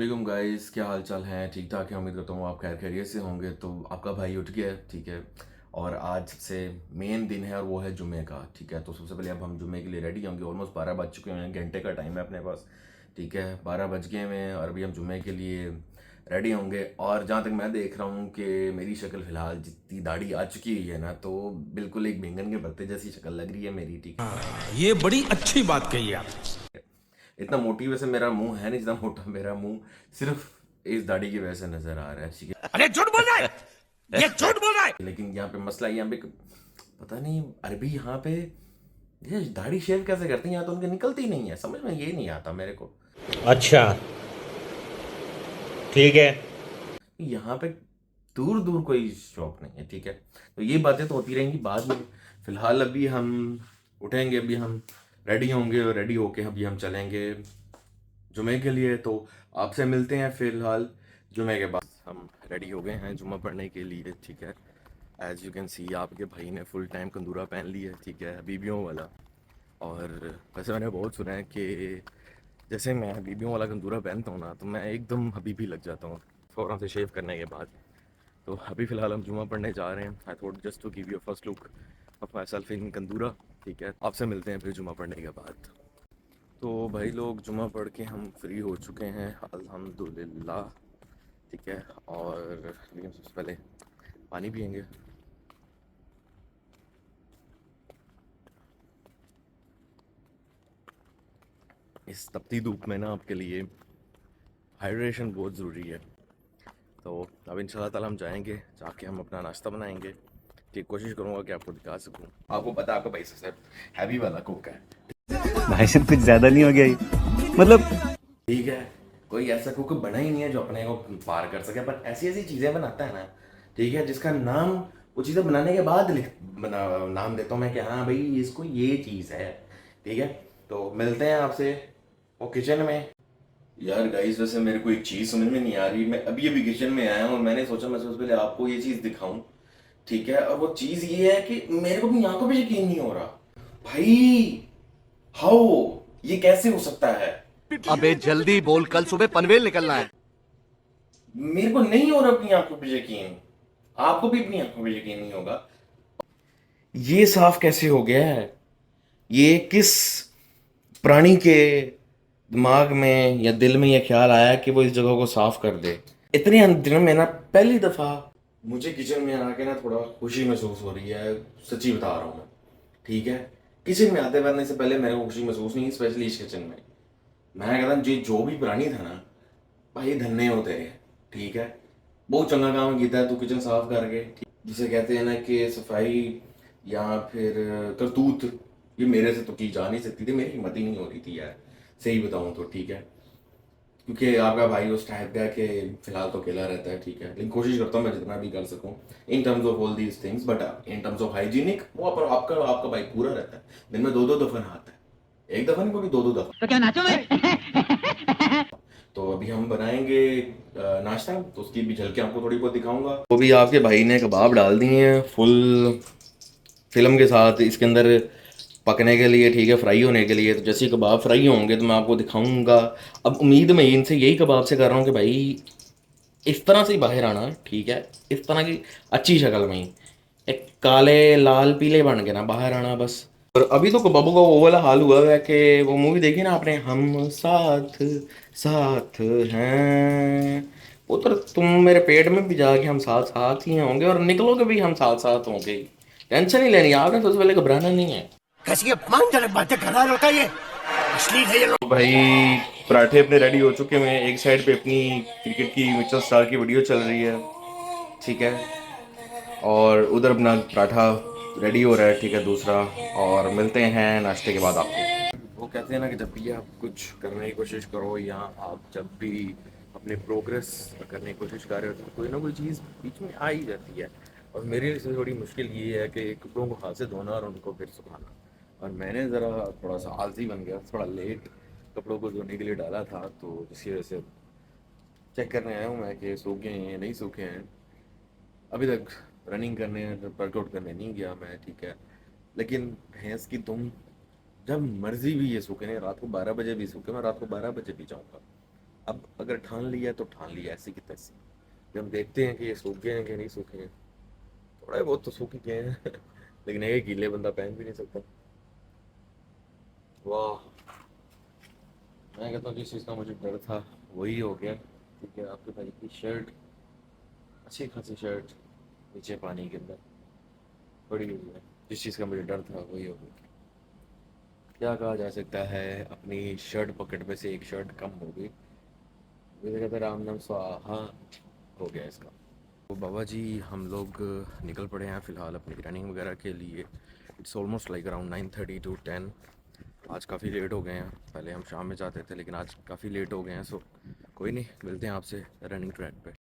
वालेकुम गाइस, क्या हाल चाल है? ठीक ठाक है। उम्मीद करता हूँ आप खैर खैरियत से होंगे। तो आपका भाई उठ गया है, ठीक है। और आज से मेन दिन है और वो है जुमे का, ठीक है। तो सबसे पहले अब हम जुमे के लिए रेडी होंगे। ऑलमोस्ट 12 बज चुके हैं, घंटे का टाइम है अपने पास, ठीक है। 12 बज गए हैं और अभी हम जुमे के लिए रेडी होंगे। और जहाँ तक मैं देख रहा हूँ कि मेरी शक्ल फ़िलहाल जितनी दाढ़ी आ चुकी है ना, तो बिल्कुल एक बैंगन के पत्ते जैसी शक्ल लग रही है मेरी, ठीक है। ये बड़ी अच्छी बात कही आप। इतना मोटी वैसे मेरा मुंह है नहीं जितना मोटा मेरा मुंह सिर्फ इस दाढ़ी की वजह से नजर आ रहा है, ठीक है। अरे झूठ बोल रहा है, ये झूठ बोल रहा है। लेकिन यहाँ पे मसला यहाँ पे पता नहीं अरबी यहाँ पे ये दाढ़ी शेव कैसे करते हैं, यहाँ तो उनके निकलती नहीं है। समझ में ये नहीं आता मेरे को। अच्छा, ठीक है। यहाँ पे दूर दूर कोई शॉप नहीं है, ठीक है। तो ये बातें तो होती रहेंगी बाद में। फिलहाल अभी हम उठेंगे, अभी हम रेडी होंगे और रेडी होके अभी हम चलेंगे जुमे के लिए। तो आपसे मिलते हैं फिलहाल जुमे के बाद। हम रेडी हो गए हैं जुमा पढ़ने के लिए, ठीक है। एज यू कैन सी आपके भाई ने फुल टाइम कंदूरा पहन लिया है, ठीक है, हबीबियों वाला। और वैसे मैंने बहुत सुना है कि जैसे मैं हबीबियों वाला कंदूरा पहनता हूँ ना, तो मैं एकदम हबीबी लग जाता हूँ फ़ौरन से शेव करने के बाद। तो अभी फ़िलहाल हम जुमा पढ़ने जा रहे हैं। I thought just to give you first look of myself in कंदूरा, ठीक है। आपसे मिलते हैं फिर जुमा पढ़ने के बाद। तो भाई लोग जुमा पढ़ के हम फ्री हो चुके हैं अल्हम्दुलिल्लाह, ठीक है। और अभी हम सबसे पहले पानी पियेंगे। इस तपती धूप में ना आपके लिए हाइड्रेशन बहुत ज़रूरी है। तो अब इंशाल्लाह ताला हम जाएंगे, जाके हम अपना नाश्ता बनाएंगे, ठीक। कोशिश करूँगा कि आपको दिखा सकूँ। आपको पता है आपका भाई सबसे हैवी वाला कुक है, भाई साहब कुछ ज्यादा नहीं हो गया ये? मतलब ठीक है। कोई ऐसा कुक बना ही नहीं है जो अपने को पार कर सके। पर ऐसी ऐसी चीज़ें बनाता है ना, ठीक है, जिसका नाम वो चीज़ें बनाने के बाद नाम देता हूँ मैं कि हाँ भाई इसको ये चीज़ है, ठीक है। तो मिलते हैं आपसे वो किचन में। यार गाइस, वैसे मेरे को एक चीज़ समझ में नहीं आ रही। मैं अभी अभी किचन में आया हूँ और मैंने सोचा मैं सबसे पहले आपको ये चीज़ दिखाऊं, ठीक है। और वो चीज़ ये है कि मेरे को अपनी आंखों पे यकीन नहीं हो रहा भाई। हाउ ये कैसे हो सकता है? अबे जल्दी बोल, कल सुबह पनवेल निकलना है। मेरे को नहीं हो रहा अपनी आंखों पे यकीन। आपको भी अपनी आंखों पे यकीन नहीं होगा। ये साफ कैसे हो गया है? ये किस प्राणी के दिमाग में या दिल में ये ख्याल आया कि वो इस जगह को साफ कर दे? इतने दिनों में ना पहली दफा मुझे किचन में आके ना थोड़ा खुशी महसूस हो रही है। सच्ची बता रहा हूँ मैं, ठीक है। किचन में आते बनने से पहले मेरे को खुशी महसूस नहीं, स्पेशली इस किचन में। मैं कहता जी जो भी प्राणी था ना भाई धन्य हो तेरे, ठीक है। बहुत चंगा काम किया है तू किचन साफ करके, ठीक। जिसे कहते हैं ना कि सफाई या फिर करतूत, ये मेरे से तो की जा नहीं सकती थी। मेरी हिम्मत ही नहीं हो रही थी यार, सही बताऊं तो, ठीक है। क्योंकि आपका भाई उस टाइप का है कि फिलहाल तो अकेला रहता है, ठीक है। लेकिन कोशिश करता हूँ मैं जितना भी कर सकूँ in terms of all these things. But in terms of hygienic वो आपका आपका भाई पूरा रहता है। दिन में दो दो दफा नहाता है, एक दफा नहीं पूरी दो दो दफा। तो क्या नाचो मैं? तो अभी हम बनाएंगे नाश्ता, तो उसकी भी झलकी आपको थोड़ी बहुत दिखाऊंगा। वो भी आपके भाई ने कबाब डाल दिए हैं फुल फिल्म के साथ इसके अंदर पकने के लिए, ठीक है, फ्राई होने के लिए। तो जैसे ही कबाब फ्राई होंगे तो मैं आपको दिखाऊंगा। अब उम्मीद मैं इनसे यही कबाब से कर रहा हूँ कि भाई इस तरह से ही बाहर आना, ठीक है। इस तरह की अच्छी शक्ल में ही एक काले लाल पीले बन के ना बाहर आना बस। और अभी तो कबाबों का वो वाला हाल हुआ है कि वो मूवी देखी ना आपने, हम साथ साथ हैं। वो तो तुम मेरे पेट में भी जाके हम साथ साथ ही होंगे और निकलोगे भी हम साथ साथ होंगे। टेंशन नहीं लेनी, आपने सबसे पहले घबराना नहीं है। कैसी अपमानजनक बातें कर रहा होता है ये। अश्लील है ये लोग। तो भाई पराठे अपने रेडी हो चुके हैं। एक साइड पे अपनी क्रिकेट की मिचेल स्टार की वीडियो चल रही है, ठीक है। और उधर अपना पराठा रेडी हो रहा है, ठीक है, दूसरा। और मिलते हैं नाश्ते के बाद आपको। वो कहते हैं ना कि जब भी आप कुछ करने की कोशिश करो या आप जब भी अपने प्रोग्रेस करने की कोशिश कर रहे हो तो कोई ना कोई चीज़ बीच में आ ही जाती है। और मेरे लिए सबसे बड़ी मुश्किल ये है कि कपड़ों को हाथ से धोना और उनको फिर सुखाना। और मैंने ज़रा थोड़ा सा आलसी बन गया, थोड़ा लेट कपड़ों को धोने के लिए डाला था। तो जिसकी वजह से चेक करने आया हूँ मैं कि सूखे हैं या नहीं सूखे हैं। अभी तक रनिंग करने वर्कआउट करने नहीं गया मैं, ठीक है। लेकिन भैंस की तुम जब मर्जी भी ये सूखे नहीं, रात को 12 बजे भी सूखे, मैं रात को 12 बजे भी जाऊँगा, अब अगर ठान लिया तो ठान लिया ऐसे की तैसे। जब हम देखते हैं कि ये सूख गए हैं कि नहीं सूखे हैं, थोड़े बहुत तो सूख ही गए हैं लेकिन एक गीले बंदा पहन भी नहीं सकता। वाह, मैं कहता हूँ जिस चीज़ का मुझे डर था वही हो गया। ठीक है, आपके भाई की शर्ट, अच्छी खासी शर्ट नीचे पानी के अंदर पड़ी हुई है। जिस चीज़ का मुझे डर था वही हो गया। क्या कहा जा सकता है, अपनी शर्ट पॉकेट में से एक शर्ट कम हो गई। मुझे कहता राम नाम स्वाहा हो गया इसका। तो बाबा जी हम लोग निकल पड़े हैं फ़िलहाल अपनी रनिंग वगैरह के लिए। It's almost like around 9:30 to 10। आज काफ़ी लेट हो गए हैं, पहले हम शाम में जाते थे लेकिन आज काफ़ी लेट हो गए हैं। सो कोई नहीं, मिलते हैं आपसे रनिंग ट्रैक पे।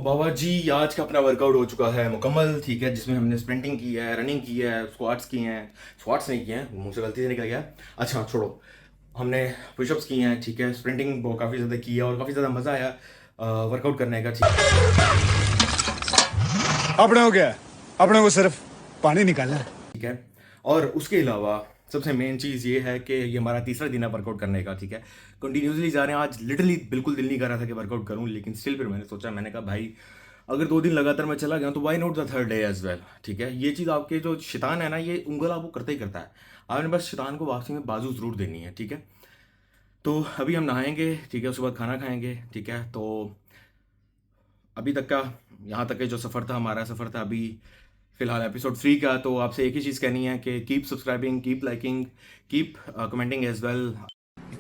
बाबा जी आज का अपना वर्कआउट हो चुका है मुकम्मल। ठीक है, जिसमें हमने स्प्रिंटिंग की है, रनिंग की है, स्क्वाट्स किए हैं, स्क्वाट्स नहीं किए हैं, मुंह से गलती से निकल गया। अच्छा छोड़ो, हमने पुशअप्स किए हैं। ठीक है, स्प्रिंटिंग वो काफ़ी ज़्यादा की है और काफ़ी ज़्यादा मज़ा आया वर्कआउट करने का। ठीक अपने हो गया, अपने को सिर्फ पानी निकालना है। ठीक है, और उसके अलावा सबसे मेन चीज़ ये है कि ये हमारा तीसरा दिन है वर्कआउट करने का। ठीक है, कंटिन्यूसली जा रहे हैं। आज लिटरली बिल्कुल दिल नहीं कर रहा था कि वर्कआउट करूं, लेकिन स्टिल फिर मैंने सोचा, मैंने कहा भाई अगर 2 दिन लगातार मैं चला गया तो why not the third day as well. ठीक है, ये चीज़ आपके जो शैतान है ना, ये उंगल आपको करता ही करता है। आपने बस शैतान को वापसी में बाजू ज़रूर देनी है। ठीक है, तो अभी हम नहाएंगे। ठीक है, उसके बाद खाना खाएंगे। ठीक है, तो अभी तक का यहाँ तक के जो सफ़र था, हमारा सफ़र था अभी फिलहाल एपिसोड 3 का। तो आपसे एक ही चीज़ कहनी है कि keep subscribing, keep liking, keep commenting as well.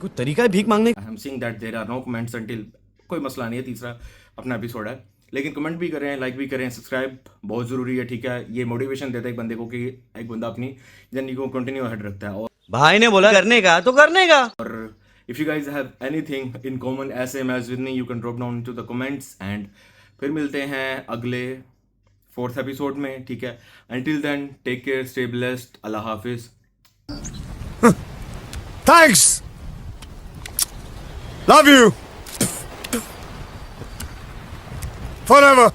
कोई तरीका है भीख मांगने I am seeing that there are no comments until, कोई मसला नहीं है, तीसरा अपना एपिसोड है, लेकिन कमेंट भी करें, लाइक भी करें, सब्सक्राइब बहुत ज़रूरी है। ठीक है, ये मोटिवेशन देता है एक बंदे को कि एक बंदा अपनी जर्नी को कंटिन्यू हेड रखता है। भाई ने बोला करने का तो करने का। और if you guys have anything in common as same as with me, you can drop down to the comments and फिर मिलते हैं अगले 4th एपिसोड में। ठीक है, until then take care, stay blessed, अल्लाह हाफिज। Thanks, love you forever.